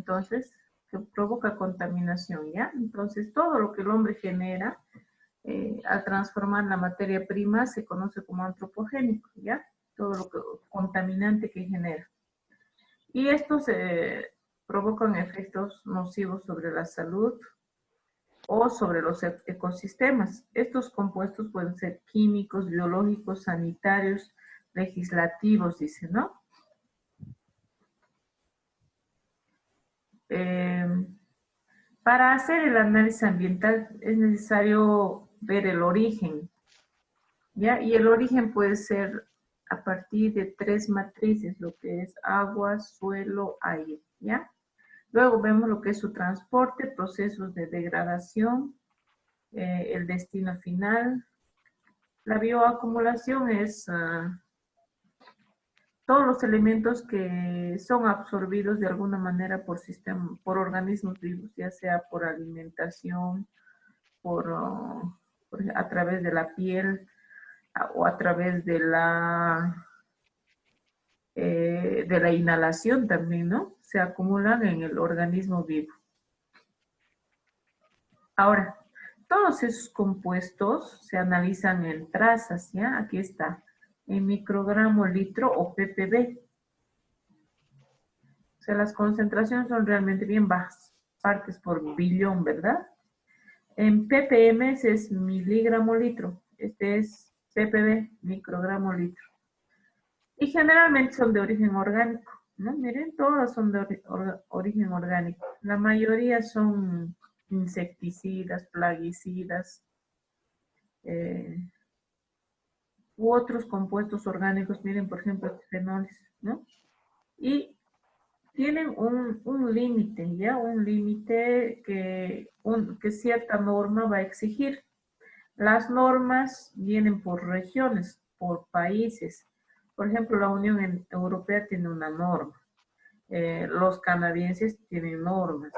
entonces, que provoca contaminación, ¿ya? Entonces, todo lo que el hombre genera, al transformar la materia prima, se conoce como antropogénico, ¿ya? Todo lo que, contaminante que genera. Y estos provocan efectos nocivos sobre la salud o sobre los ecosistemas. Estos compuestos pueden ser químicos, biológicos, sanitarios, legislativos, dice, ¿no? Para hacer el análisis ambiental es necesario ver el origen, ¿ya? Y el origen puede ser a partir de 3 matrices, lo que es agua, suelo, aire, ¿ya? Luego vemos lo que es su transporte, procesos de degradación, el destino final. La bioacumulación es todos los elementos que son absorbidos de alguna manera por organismos vivos, ya sea por alimentación, a través de la piel o a través de la inhalación también, ¿no? Se acumulan en el organismo vivo. Ahora, todos esos compuestos se analizan en trazas, ¿ya? Aquí está, en microgramo litro o ppb. O sea, las concentraciones son realmente bien bajas, partes por billón, ¿verdad? En ppm es miligramo litro, este es ppb, microgramo litro. Y generalmente son de origen orgánico, ¿no? Miren, todas son de origen orgánico. La mayoría son insecticidas, plaguicidas, u otros compuestos orgánicos, miren, por ejemplo, fenoles, ¿no? Y tienen un límite, ¿ya? Un límite que cierta norma va a exigir. Las normas vienen por regiones, por países. Por ejemplo, la Unión Europea tiene una norma. Los canadienses tienen normas.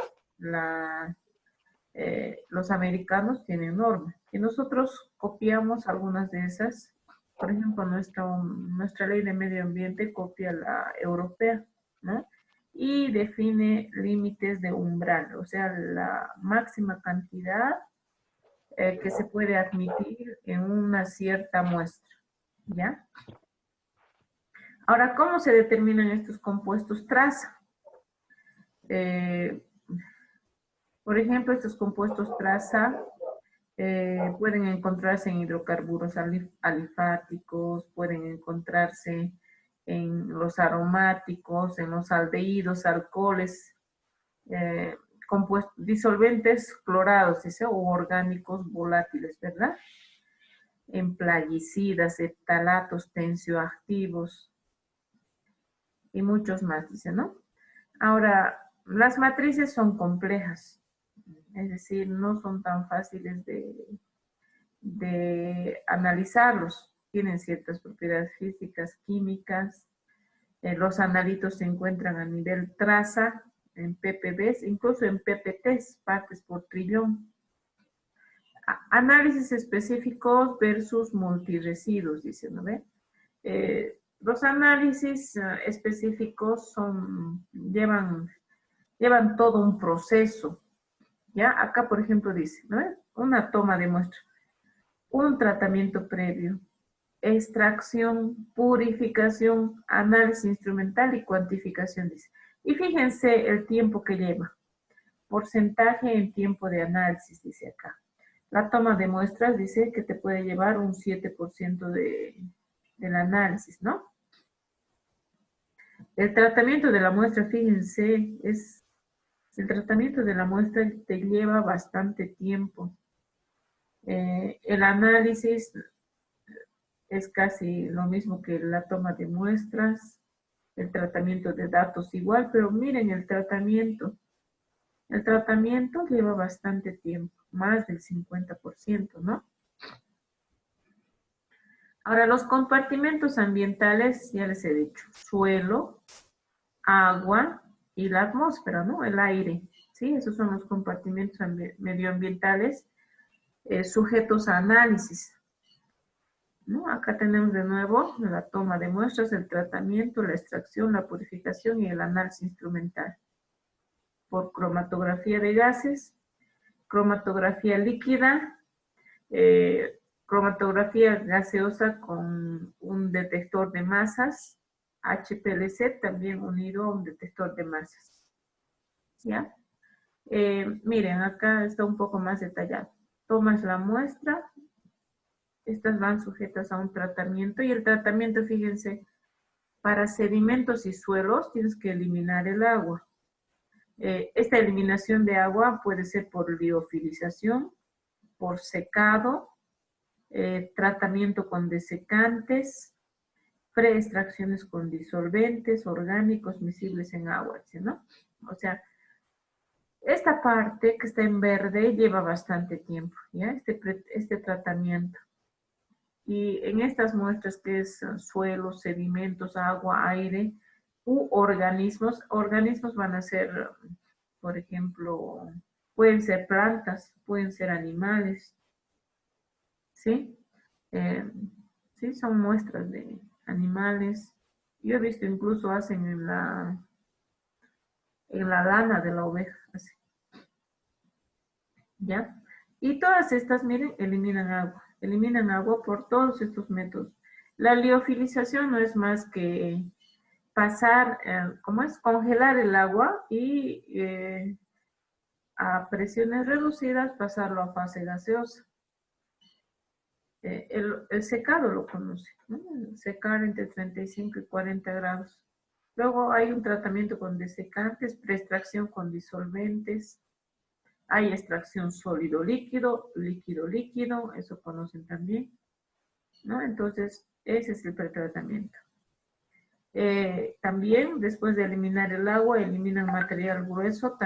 Los americanos tienen normas. Y nosotros copiamos algunas de esas. Por ejemplo, nuestra ley de medio ambiente copia la europea, ¿no? Y define límites de umbral, o sea, la máxima cantidad que se puede admitir en una cierta muestra, ¿ya? Ahora, ¿cómo se determinan estos compuestos traza? Por ejemplo, estos compuestos traza pueden encontrarse en hidrocarburos alifáticos, pueden encontrarse en los aromáticos, en los aldehídos, alcoholes, disolventes clorados, dice, o orgánicos volátiles, ¿verdad? En plaguicidas, ftalatos, tensioactivos y muchos más, dice, ¿no? Ahora, las matrices son complejas, es decir, no son tan fáciles de analizarlos. Tienen ciertas propiedades físicas, químicas. Los analitos se encuentran a nivel traza, en ppbs, incluso en ppts, partes por trillón. Análisis específicos versus multiresiduos, dice, ¿no ve? Los análisis específicos llevan todo un proceso, ¿ya? Acá, por ejemplo, dice, ¿no? Una toma de muestra, un tratamiento previo, extracción, purificación, análisis instrumental y cuantificación, dice. Y fíjense el tiempo que lleva. Porcentaje en tiempo de análisis, dice acá. La toma de muestras dice que te puede llevar un 7% del análisis, ¿no? El tratamiento de la muestra, fíjense, el tratamiento de la muestra te lleva bastante tiempo. El análisis es casi lo mismo que la toma de muestras, el tratamiento de datos igual, pero miren el tratamiento. El tratamiento lleva bastante tiempo, más del 50%, ¿no? Ahora, los compartimentos ambientales, ya les he dicho, suelo, agua y la atmósfera, ¿no? El aire, ¿sí? Esos son los compartimentos medioambientales sujetos a análisis, ¿no? Acá tenemos de nuevo la toma de muestras, el tratamiento, la extracción, la purificación y el análisis instrumental. por cromatografía de gases, cromatografía líquida, cromatografía gaseosa con un detector de masas, HPLC también unido a un detector de masas. ¿Ya? Miren, acá está un poco más detallado. Tomas la muestra, estas van sujetas a un tratamiento y el tratamiento, fíjense, para sedimentos y suelos tienes que eliminar el agua. Esta eliminación de agua puede ser por liofilización, por secado, tratamiento con desecantes, preextracciones con disolventes orgánicos miscibles en agua, ¿no? O sea, esta parte que está en verde lleva bastante tiempo, ¿ya? Este tratamiento. Y en estas muestras que es suelos, sedimentos, agua, aire u organismos van a ser, por ejemplo, pueden ser plantas, pueden ser animales, ¿sí? Sí, son muestras de animales. Yo he visto incluso hacen en la lana de la oveja, así. ¿Ya? Y todas estas, miren, eliminan agua por todos estos métodos. La liofilización no es más que pasar, ¿cómo es? Congelar el agua y a presiones reducidas pasarlo a fase gaseosa. El secado lo conoce, ¿no? Secar entre 35 y 40 grados. Luego hay un tratamiento con desecantes, preextracción con disolventes, hay extracción sólido-líquido, líquido-líquido, eso conocen también, ¿no? Entonces, ese es el pretratamiento. También, después de eliminar el agua, eliminan material grueso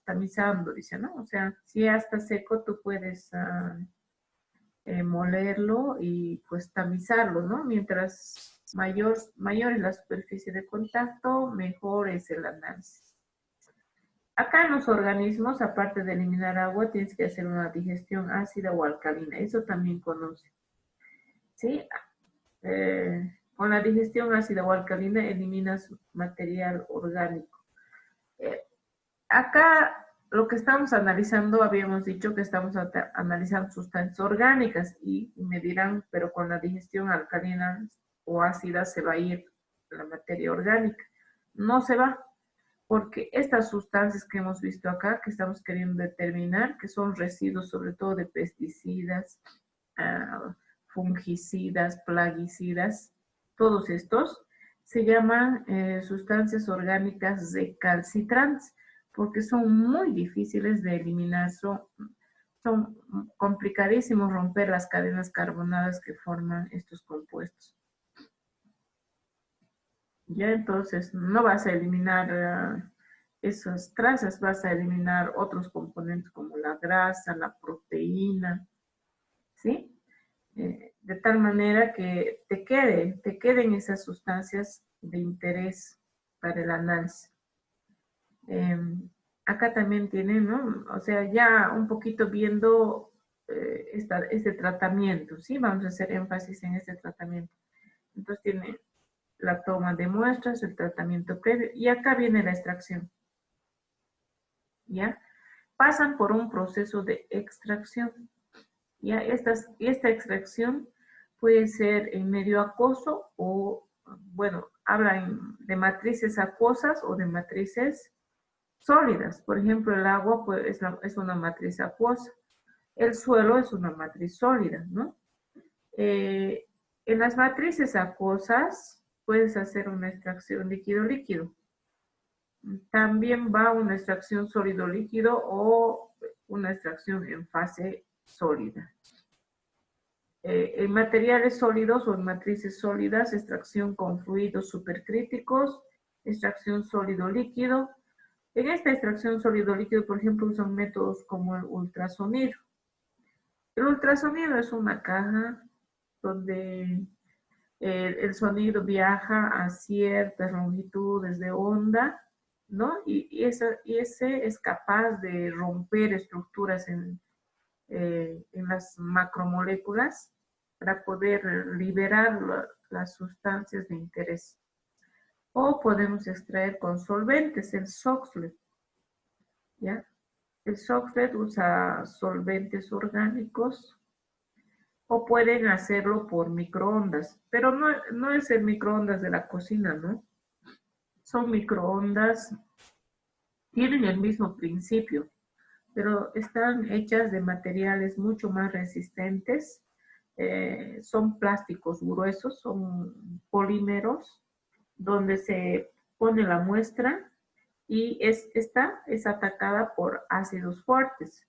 tamizando, dice, ¿no? O sea, si ya está seco, tú puedes molerlo y pues tamizarlo, ¿no? Mientras mayor es la superficie de contacto, mejor es el análisis. Acá en los organismos, aparte de eliminar agua, tienes que hacer una digestión ácida o alcalina. Eso también conoce. ¿Sí? Con la digestión ácida o alcalina eliminas material orgánico. Acá lo que estamos analizando, habíamos dicho que estamos analizando sustancias orgánicas y me dirán, pero con la digestión alcalina o ácida se va a ir la materia orgánica. No se va, porque estas sustancias que hemos visto acá, que estamos queriendo determinar, que son residuos sobre todo de pesticidas, fungicidas, plaguicidas, todos estos se llaman sustancias orgánicas recalcitrantes, porque son muy difíciles de eliminar, son complicadísimos romper las cadenas carbonadas que forman estos compuestos. Ya entonces no vas a eliminar esas trazas, vas a eliminar otros componentes como la grasa, la proteína, ¿sí? De tal manera que te queden esas sustancias de interés para el análisis. Acá también tiene, ¿no? O sea, ya un poquito viendo este tratamiento, ¿sí? Vamos a hacer énfasis en este tratamiento. Entonces tiene la toma de muestras, el tratamiento previo, y acá viene la extracción, ¿ya? Pasan por un proceso de extracción, ¿ya? Esta extracción puede ser en medio acuoso o, bueno, hablan de matrices acuosas o de matrices sólidas. Por ejemplo, el agua pues, es una matriz acuosa. El suelo es una matriz sólida, ¿no? En las matrices acuosas puedes hacer una extracción líquido-líquido. También va una extracción sólido-líquido o una extracción en fase sólida. En materiales sólidos o en matrices sólidas, extracción con fluidos supercríticos, extracción sólido-líquido. En esta extracción sólido-líquido, por ejemplo, usan métodos como el ultrasonido. El ultrasonido es una caja donde el sonido viaja a ciertas longitudes de onda, ¿no? Y ese es capaz de romper estructuras en las macromoléculas para poder liberar las sustancias de interés. O podemos extraer con solventes, el SOxFLE. ¿ya? El software usa solventes orgánicos o pueden hacerlo por microondas, pero no es el microondas de la cocina, ¿no? Son microondas, tienen el mismo principio, pero están hechas de materiales mucho más resistentes. Son plásticos gruesos, son polímeros, donde se pone la muestra y esta es atacada por ácidos fuertes,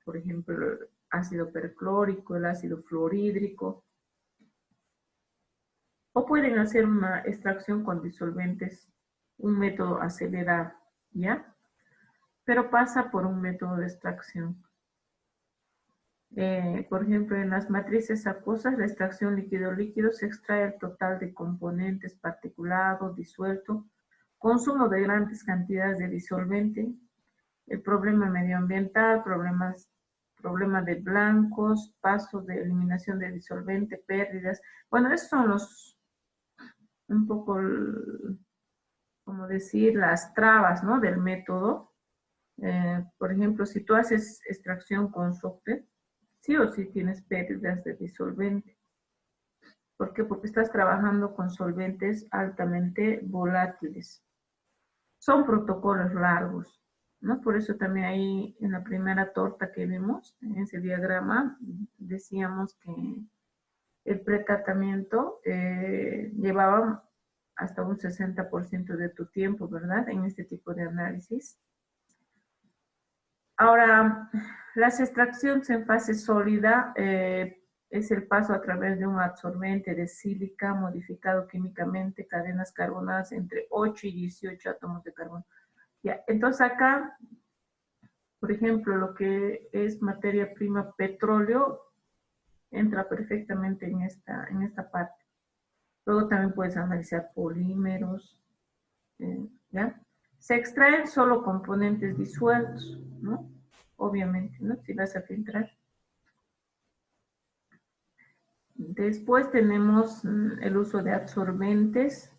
por ejemplo, el ácido perclórico, el ácido fluorhídrico, o pueden hacer una extracción con disolventes, un método acelerado, ¿ya? Pero pasa por un método de extracción. Por ejemplo, en las matrices acuosas, la extracción líquido-líquido se extrae el total de componentes particulado, disuelto, consumo de grandes cantidades de disolvente, el problema medioambiental, problema de blancos, paso de eliminación de disolvente, pérdidas. Bueno, esos son un poco, como decir, las trabas, ¿no? Del método. Por ejemplo, si tú haces extracción con software, sí o sí tienes pérdidas de disolvente. ¿Por qué? Porque estás trabajando con solventes altamente volátiles. Son protocolos largos, ¿no? Por eso también ahí en la primera torta que vimos, en ese diagrama, decíamos que el pretratamiento llevaba hasta un 60% de tu tiempo, ¿verdad? En este tipo de análisis. Ahora, las extracciones en fase sólida es el paso a través de un absorbente de sílica modificado químicamente, cadenas carbonadas entre 8 y 18 átomos de carbono. Ya, entonces acá, por ejemplo, lo que es materia prima petróleo entra perfectamente en esta parte. Luego también puedes analizar polímeros, ¿ya? Se extraen solo componentes disueltos, ¿no? Obviamente, ¿no? Si vas a filtrar. Después tenemos el uso de absorbentes.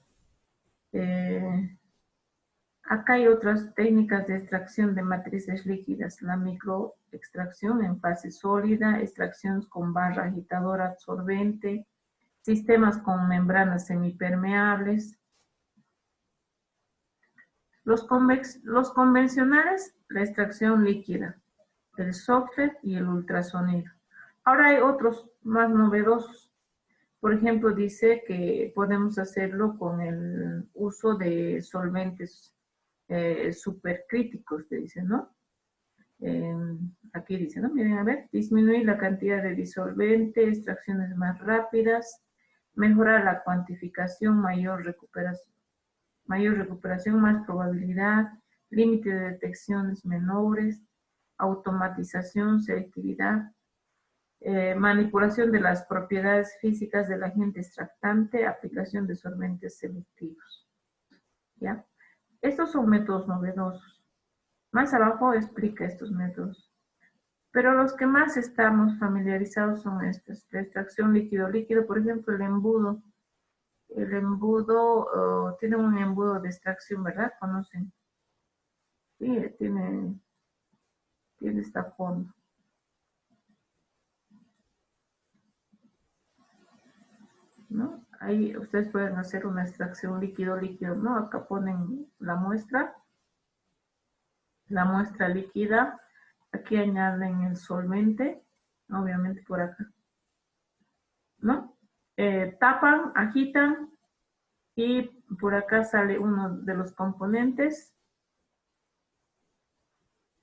Acá hay otras técnicas de extracción de matrices líquidas, la microextracción en fase sólida, extracciones con barra agitadora absorbente, sistemas con membranas semipermeables. Los convencionales, la extracción líquida, el software y el ultrasonido. Ahora hay otros más novedosos. Por ejemplo, dice que podemos hacerlo con el uso de solventes supercríticos, te dice, ¿no? Aquí dice, ¿no? Miren, a ver, disminuir la cantidad de disolvente, extracciones más rápidas, mejorar la cuantificación, mayor recuperación, más probabilidad, límite de detecciones menores, automatización, selectividad, manipulación de las propiedades físicas del agente extractante, aplicación de solventes selectivos. ¿Ya? Estos son métodos novedosos. Más abajo explica estos métodos. Pero los que más estamos familiarizados son estos. La extracción líquido-líquido, por ejemplo, el embudo. El embudo, tiene un embudo de extracción, ¿verdad? ¿Conocen? Sí, tiene esta forma. ¿No? Ahí ustedes pueden hacer una extracción líquido-líquido, ¿no? Acá ponen la muestra líquida, aquí añaden el solvente, obviamente por acá, ¿no? Tapan, agitan y por acá sale uno de los componentes,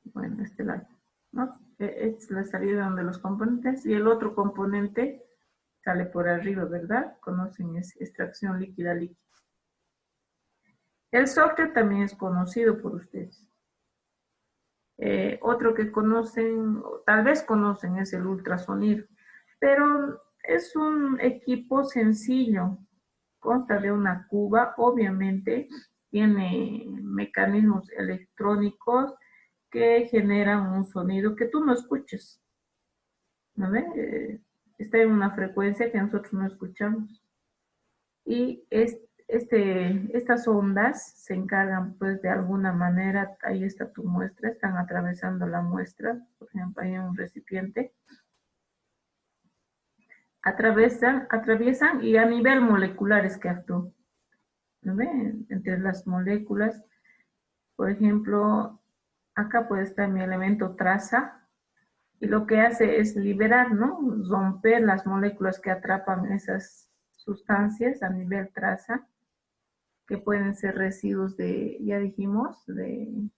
bueno, este lado, ¿no? Es la salida de los componentes y el otro componente sale por arriba, ¿verdad? Conocen, es extracción líquida-líquida. El software también es conocido por ustedes. Otro que conocen, tal vez conocen, es el ultrasonido, pero es un equipo sencillo, consta de una cuba, obviamente tiene mecanismos electrónicos que generan un sonido que tú no escuchas, ¿no ves? Está en una frecuencia que nosotros no escuchamos. Y Estas ondas se encargan, pues, de alguna manera, ahí está tu muestra, están atravesando la muestra, por ejemplo, hay un recipiente, atraviesan y a nivel molecular es que actúan, ¿no ven? Entre las moléculas, por ejemplo, acá puede estar mi elemento traza, y lo que hace es liberar, ¿no? Romper las moléculas que atrapan esas sustancias a nivel traza, que pueden ser residuos de, ya dijimos, de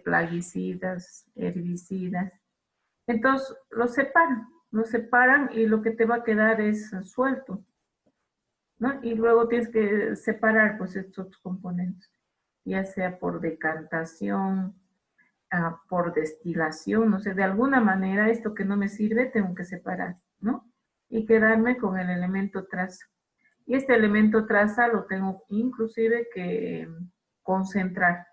plaguicidas, herbicidas. Entonces, los separan y lo que te va a quedar es suelto, ¿no? Y luego tienes que separar, pues, estos componentes, ya sea por decantación, por destilación, no sé, de alguna manera esto que no me sirve tengo que separar, ¿no? Y quedarme con el elemento traza. Y este elemento traza lo tengo inclusive que concentrar.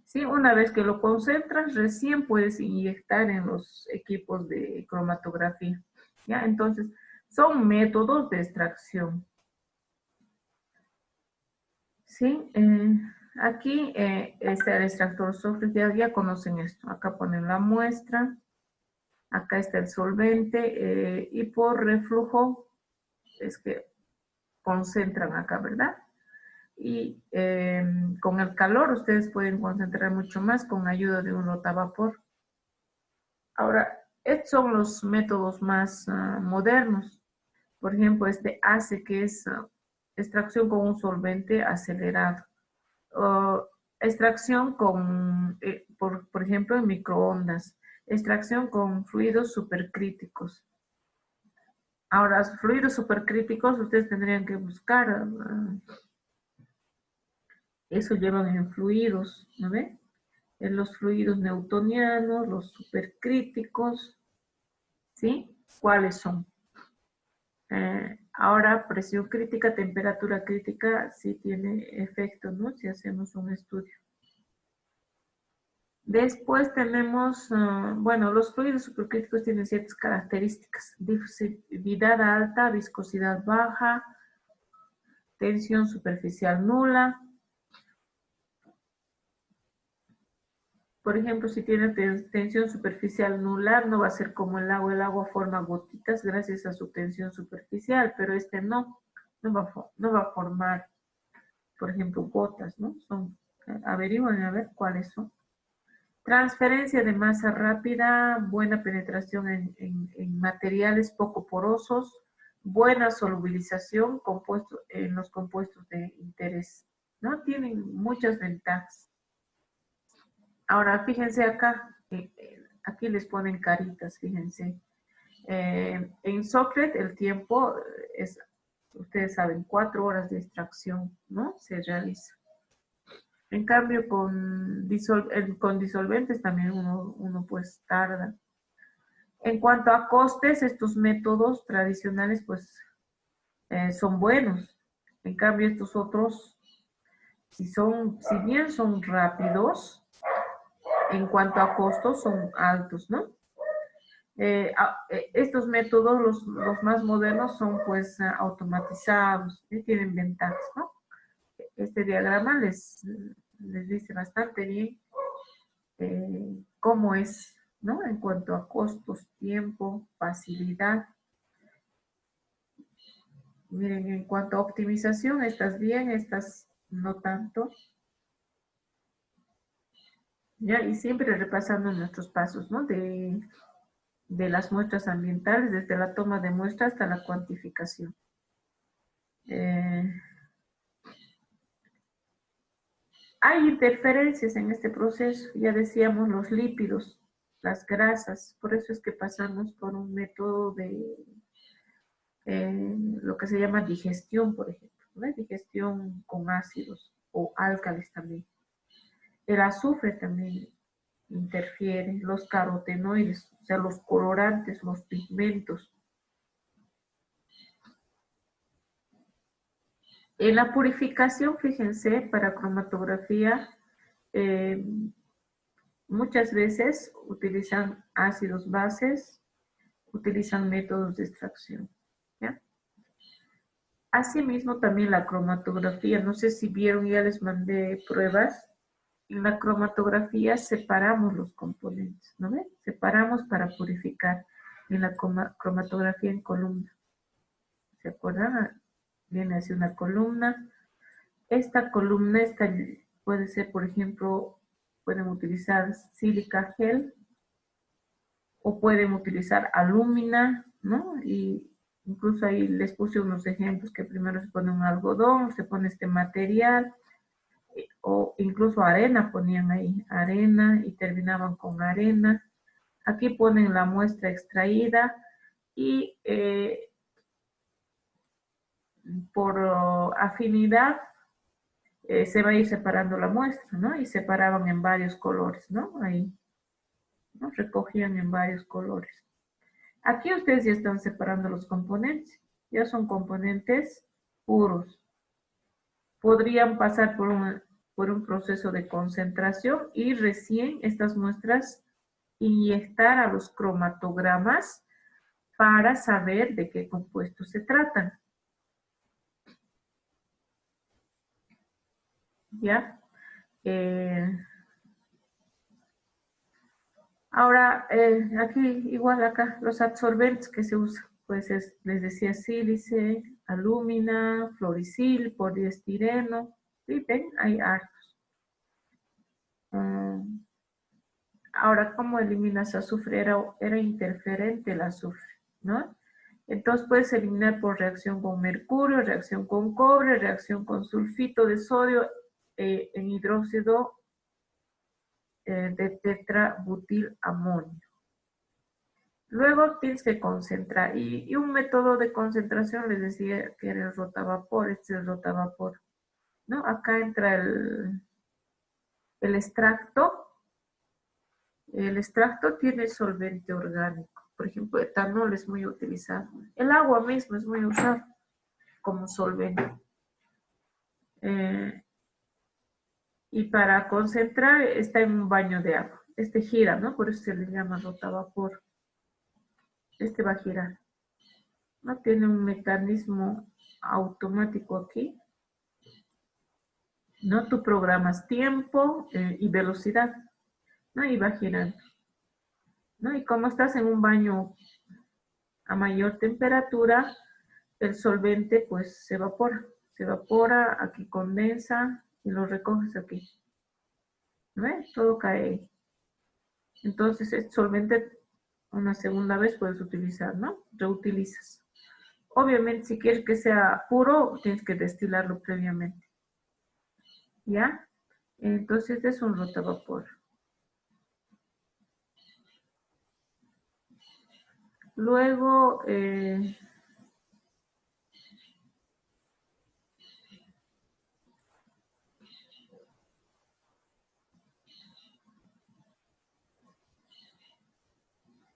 ¿Sí? Una vez que lo concentras, recién puedes inyectar en los equipos de cromatografía. ¿Ya? Entonces, son métodos de extracción. ¿Sí? Aquí está el extractor software, ya conocen esto. Acá ponen la muestra, acá está el solvente y por reflujo es que concentran acá, ¿verdad? Y con el calor ustedes pueden concentrar mucho más con ayuda de un rotavapor. Ahora, estos son los métodos más modernos. Por ejemplo, este ACE, que es extracción con un solvente acelerado. Extracción con, por ejemplo, en microondas. Extracción con fluidos supercríticos. Ahora, fluidos supercríticos ustedes tendrían que buscar. Eso llevan en fluidos, ¿no ve? En los fluidos newtonianos, los supercríticos, ¿sí? ¿Cuáles son? Ahora, presión crítica, temperatura crítica, sí tiene efecto, ¿no? Si hacemos un estudio. Después tenemos, bueno, los fluidos supercríticos tienen ciertas características. Difusividad alta, viscosidad baja, tensión superficial nula. Por ejemplo, si tiene tensión superficial nula, no va a ser como el agua forma gotitas gracias a su tensión superficial, pero este no va a formar, por ejemplo, gotas, ¿no? Averigüen a ver cuáles son. Transferencia de masa rápida, buena penetración en materiales poco porosos, buena solubilización en los compuestos de interés, ¿no? Tienen muchas ventajas. Ahora, fíjense acá, aquí les ponen caritas, fíjense. En Socret el tiempo es, ustedes saben, 4 horas de extracción, ¿no? Se realiza. En cambio, con disolventes también uno pues tarda. En cuanto a costes, estos métodos tradicionales pues son buenos. En cambio, estos otros, si bien son rápidos, en cuanto a costos son altos, ¿no? Estos métodos, los más modernos, son pues automatizados y tienen ventajas, ¿no? Este diagrama les dice bastante bien cómo es, ¿no? En cuanto a costos, tiempo, facilidad. Miren, en cuanto a optimización, estas bien, estas no tanto. ¿Ya? Y siempre repasando nuestros pasos, ¿no? De las muestras ambientales, desde la toma de muestra hasta la cuantificación. Hay interferencias en este proceso, ya decíamos los lípidos, las grasas, por eso es que pasamos por un método de lo que se llama digestión, por ejemplo, ¿no? Digestión con ácidos o álcalis también. El azufre también interfiere, los carotenoides, o sea, los colorantes, los pigmentos. En la purificación, fíjense, para cromatografía, muchas veces utilizan ácidos bases, utilizan métodos de extracción. ¿Ya? Asimismo, también la cromatografía. No sé si vieron, ya les mandé pruebas. En la cromatografía separamos los componentes, ¿no ven? Separamos para purificar en la cromatografía en columna. ¿Se acuerdan? Viene así una columna. Esta columna puede ser, por ejemplo, pueden utilizar sílica gel o pueden utilizar alúmina, ¿no? Y incluso ahí les puse unos ejemplos que primero se pone un algodón, se pone este material, o incluso arena ponían ahí, arena y terminaban con arena. Aquí ponen la muestra extraída y por afinidad se va a ir separando la muestra, ¿no? Y separaban en varios colores, ¿no? Ahí, ¿no? Recogían en varios colores. Aquí ustedes ya están separando los componentes, ya son componentes puros. Podrían pasar por un proceso de concentración y recién estas muestras inyectar a los cromatogramas para saber de qué compuestos se tratan. ¿Ya? Ahora, aquí, igual acá, los absorbentes que se usan, pues les decía sílice, alúmina, fluoricil, poliestireno, ¿sí? ¿Ven? Hay hartos. Ahora, ¿cómo eliminas azufre? Era interferente el azufre, ¿no? Entonces puedes eliminar por reacción con mercurio, reacción con cobre, reacción con sulfito de sodio en hidróxido de tetrabutilamonio. Luego tienes que concentrar. Y un método de concentración les decía que era el rotavapor. Este es el rotavapor, ¿no? Acá entra el extracto. El extracto tiene solvente orgánico. Por ejemplo, etanol es muy utilizado. El agua misma es muy usada como solvente. Y para concentrar está en un baño de agua. Este gira, ¿no? Por eso se le llama rotavapor. Este va a girar. ¿No? Tiene un mecanismo automático aquí, ¿no? Tú programas tiempo y velocidad, ¿no? Y va girando, ¿no? Y como estás en un baño a mayor temperatura, el solvente pues se evapora, aquí condensa y lo recoges aquí, ¿no? Todo cae ahí. Entonces, el solvente una segunda vez puedes utilizar, ¿no? Reutilizas. Obviamente, si quieres que sea puro, tienes que destilarlo previamente. ¿Ya? Entonces, este es un rotavapor. Luego,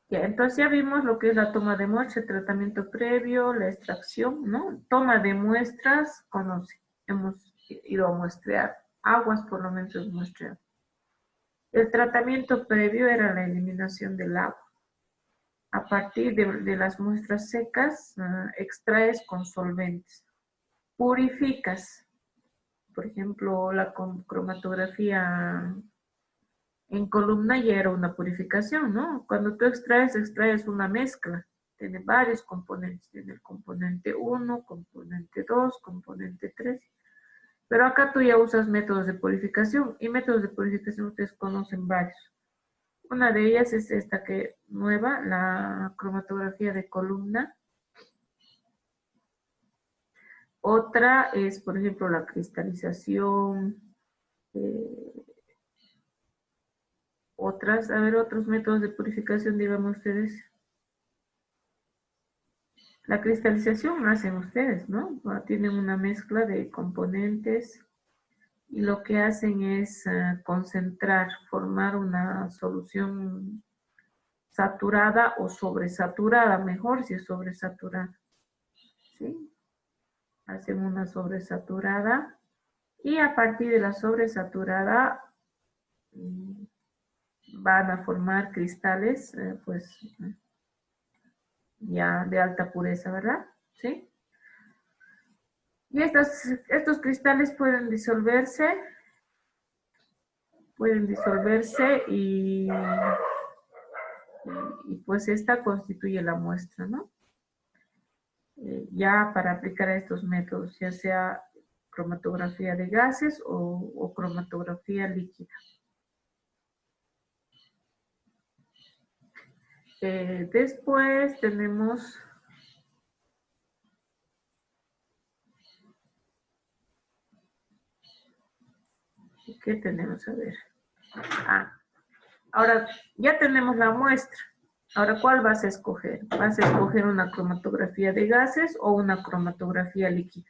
ya, entonces ya vimos lo que es la toma de muestra, el tratamiento previo, la extracción, ¿no? Toma de muestras, hemos ido a muestrear, aguas por lo menos muestrear. El tratamiento previo era la eliminación del agua. A partir de las muestras secas, extraes con solventes. Purificas, por ejemplo, la cromatografía en columna ya era una purificación, ¿no? Cuando tú extraes una mezcla. Tiene varios componentes. Tiene el componente 1, componente 2, componente 3. Pero acá tú ya usas métodos de purificación. Y métodos de purificación ustedes conocen varios. Una de ellas es esta que nueva, la cromatografía de columna. Otra es, por ejemplo, la cristalización. Otros métodos de purificación, digamos ustedes. La cristalización la hacen ustedes, ¿no? Tienen una mezcla de componentes y lo que hacen es concentrar, formar una solución saturada o sobresaturada, mejor si es sobresaturada, ¿sí? Hacen una sobresaturada y a partir de la sobresaturada van a formar cristales, pues ya de alta pureza, ¿verdad? ¿Sí? Y estos cristales pueden disolverse y pues esta constituye la muestra, ¿no? Ya para aplicar a estos métodos, ya sea cromatografía de gases o cromatografía líquida. Después tenemos ¿qué tenemos? A ver. Ahora ya tenemos la muestra. Ahora, ¿cuál vas a escoger? ¿Vas a escoger una cromatografía de gases o una cromatografía líquida?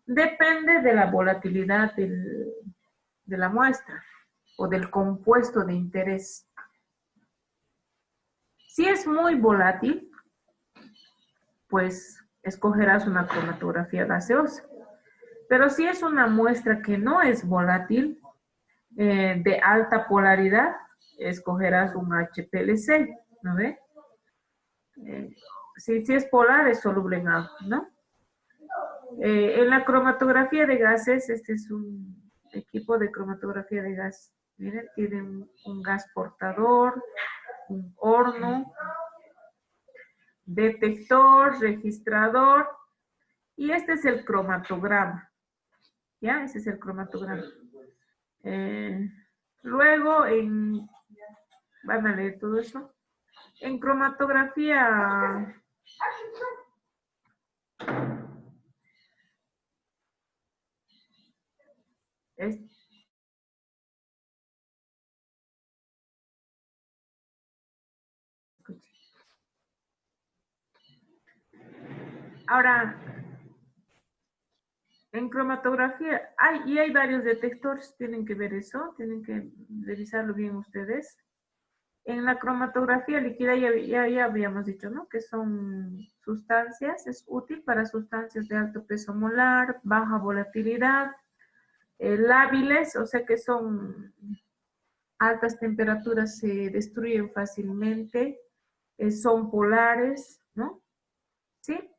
Depende de la volatilidad de la muestra o del compuesto de interés. Si es muy volátil, pues escogerás una cromatografía gaseosa. Pero si es una muestra que no es volátil, de alta polaridad, escogerás un HPLC, ¿no ve? Si es polar, es soluble en agua, ¿no? En la cromatografía de gases, este es un equipo de cromatografía de gas. Miren, tiene un gas portador, un horno, detector, registrador, y este es el cromatograma. ¿Ya? Ese es el cromatograma. Luego, van a leer todo eso. En cromatografía ahora, en cromatografía, hay varios detectores, tienen que ver eso, tienen que revisarlo bien ustedes. En la cromatografía líquida ya habíamos dicho, ¿no? Que son sustancias, es útil para sustancias de alto peso molar, baja volatilidad, lábiles, o sea que son altas temperaturas, se destruyen fácilmente, son polares, ¿no? ¿Sí?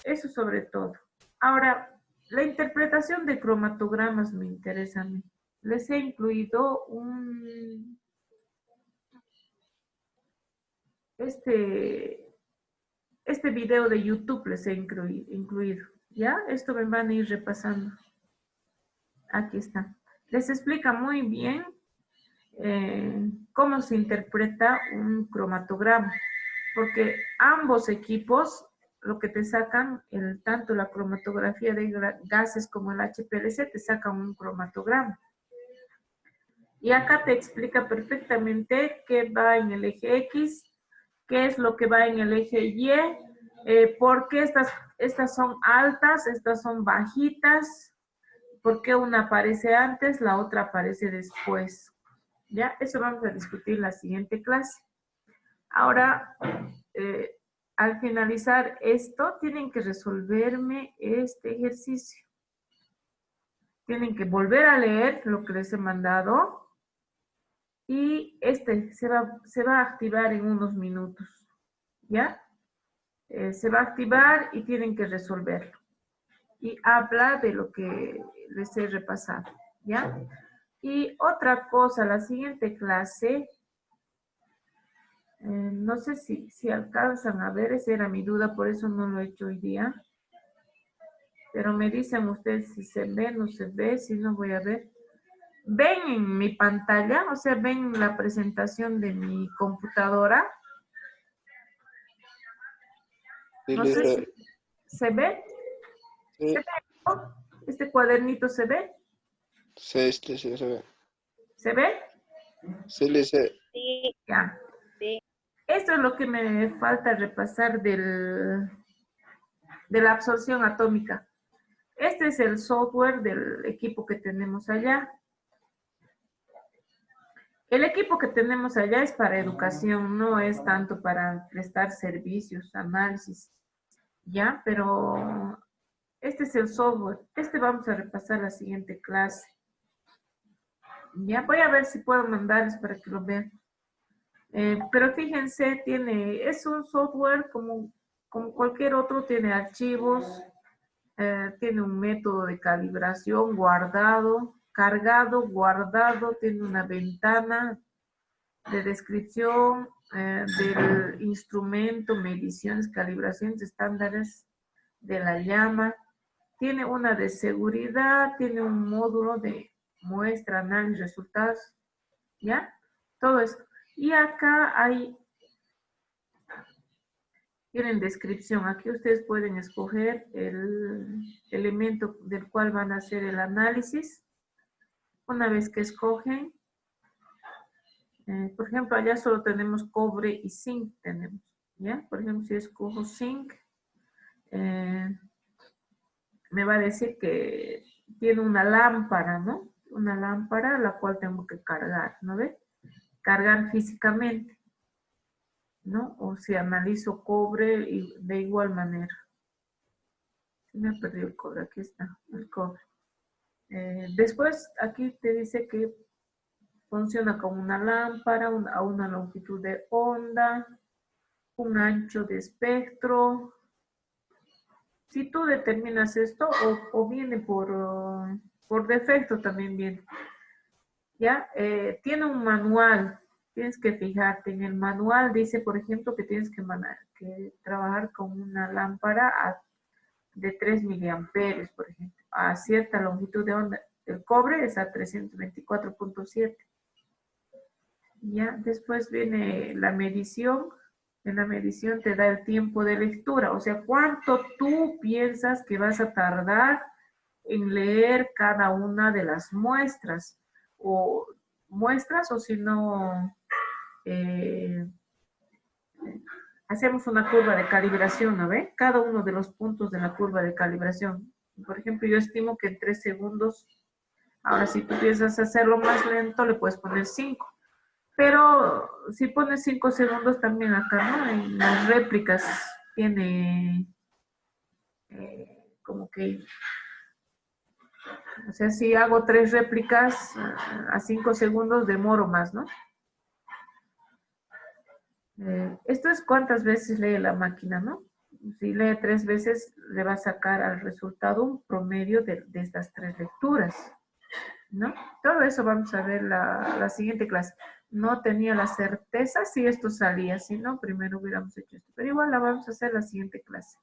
Eso sobre todo. Ahora, la interpretación de cromatogramas me interesa a mí. Les he incluido este video de YouTube les he incluido. ¿Ya? Esto me van a ir repasando. Aquí está. Les explica muy bien cómo se interpreta un cromatograma. Porque ambos equipos, lo que te sacan, tanto la cromatografía de gases como el HPLC, te sacan un cromatograma. Y acá te explica perfectamente qué va en el eje X, qué es lo que va en el eje Y, por qué estas son altas, estas son bajitas, por qué una aparece antes, la otra aparece después. ¿Ya? Eso vamos a discutir en la siguiente clase. Ahora, al finalizar esto, tienen que resolverme este ejercicio. Tienen que volver a leer lo que les he mandado y se va a activar en unos minutos. ¿Ya? Se va a activar y tienen que resolverlo. Y habla de lo que les he repasado. ¿Ya? Y otra cosa, la siguiente clase, no sé si alcanzan a ver, esa era mi duda, por eso no lo he hecho hoy día. Pero me dicen ustedes si se ve, no se ve, si no voy a ver. ¿Ven en mi pantalla? O sea, ¿ven la presentación de mi computadora? Sí, No sé si se ve. sí, ¿Se ve? ¿No? ¿Este cuadernito se ve? sí, sí, se ve. ¿Se ve? Sí, Lice. Sí, Ya. sí. Esto es lo que me falta repasar de la absorción atómica. Este es el software del equipo que tenemos allá. El equipo que tenemos allá es para educación, no es tanto para prestar servicios, análisis, ¿ya? Pero este es el software. Este vamos a repasar la siguiente clase. Ya voy a ver si puedo mandarles para que lo vean. Pero fíjense, es un software como cualquier otro, tiene archivos, tiene un método de calibración, guardado, cargado, guardado, tiene una ventana de descripción del instrumento, mediciones, calibraciones, estándares de la llama. Tiene una de seguridad, tiene un módulo de muestra, análisis, resultados, ¿ya? Todo esto. Y acá tienen descripción. Aquí ustedes pueden escoger el elemento del cual van a hacer el análisis. Una vez que escogen, por ejemplo, allá solo tenemos cobre y zinc, tenemos, ¿ya? Por ejemplo, si escojo zinc, me va a decir que tiene una lámpara, ¿no? Una lámpara la cual tengo que cargar, ¿no ve? Cargar físicamente, ¿no? O si analizo cobre y de igual manera. Me he perdido el cobre, aquí está el cobre. Después aquí te dice que funciona como una lámpara a una longitud de onda, un ancho de espectro. Si tú determinas esto, o viene por defecto también viene, ¿ya? Tiene un manual, tienes que fijarte. En el manual dice, por ejemplo, que tienes que trabajar con una lámpara de 3 miliamperios, por ejemplo, a cierta longitud de onda. El cobre es a 324.7. Ya, después viene la medición. En la medición te da el tiempo de lectura, o sea, cuánto tú piensas que vas a tardar en leer cada una de las muestras, o si no, eh, hacemos una curva de calibración, ¿no ve? Cada uno de los puntos de la curva de calibración. Por ejemplo, yo estimo que en 3 segundos, ahora si tú piensas hacerlo más lento, le puedes poner 5. Pero si pones 5 segundos también acá, ¿no? En las réplicas tiene como que, o sea, si hago 3 réplicas a 5 segundos demoro más, ¿no? Esto es cuántas veces lee la máquina, ¿no? Si lee 3 veces, le va a sacar al resultado un promedio de estas 3 lecturas, ¿no? Todo eso vamos a ver la siguiente clase. No tenía la certeza si esto salía, si no, primero hubiéramos hecho esto. Pero igual la vamos a hacer la siguiente clase.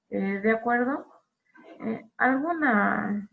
¿De acuerdo? ¿Alguna